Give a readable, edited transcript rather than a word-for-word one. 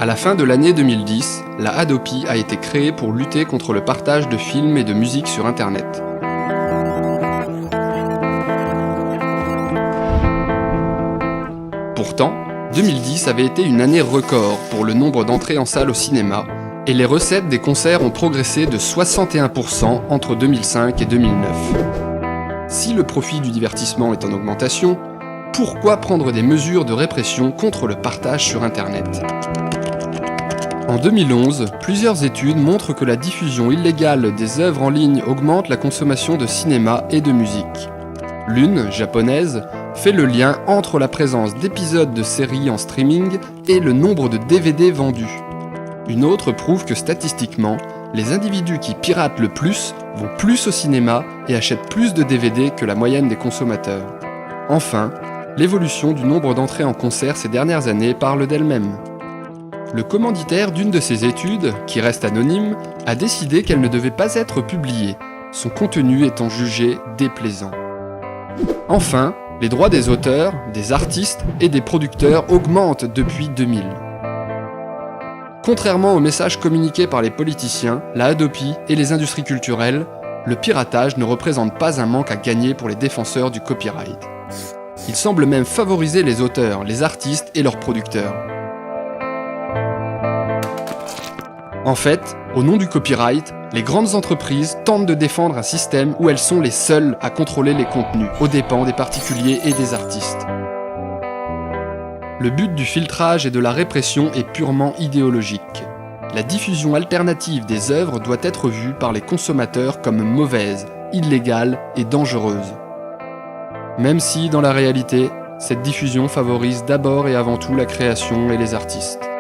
À la fin de l'année 2010, la Hadopi a été créée pour lutter contre le partage de films et de musique sur Internet. Pourtant, 2010 avait été une année record pour le nombre d'entrées en salle au cinéma, et les recettes des concerts ont progressé de 61% entre 2005 et 2009. Si le profit du divertissement est en augmentation, pourquoi prendre des mesures de répression contre le partage sur Internet ? En 2011, plusieurs études montrent que la diffusion illégale des œuvres en ligne augmente la consommation de cinéma et de musique. L'une, japonaise, fait le lien entre la présence d'épisodes de séries en streaming et le nombre de DVD vendus. Une autre prouve que statistiquement, les individus qui piratent le plus vont plus au cinéma et achètent plus de DVD que la moyenne des consommateurs. Enfin, l'évolution du nombre d'entrées en concert ces dernières années parle d'elle-même. Le commanditaire d'une de ces études, qui reste anonyme, a décidé qu'elle ne devait pas être publiée, son contenu étant jugé déplaisant. Enfin, les droits des auteurs, des artistes et des producteurs augmentent depuis 2000. Contrairement aux messages communiqués par les politiciens, la Hadopi et les industries culturelles, le piratage ne représente pas un manque à gagner pour les défenseurs du copyright. Il semble même favoriser les auteurs, les artistes et leurs producteurs. En fait, au nom du copyright, les grandes entreprises tentent de défendre un système où elles sont les seules à contrôler les contenus, aux dépens des particuliers et des artistes. Le but du filtrage et de la répression est purement idéologique. La diffusion alternative des œuvres doit être vue par les consommateurs comme mauvaise, illégale et dangereuse. Même si, dans la réalité, cette diffusion favorise d'abord et avant tout la création et les artistes.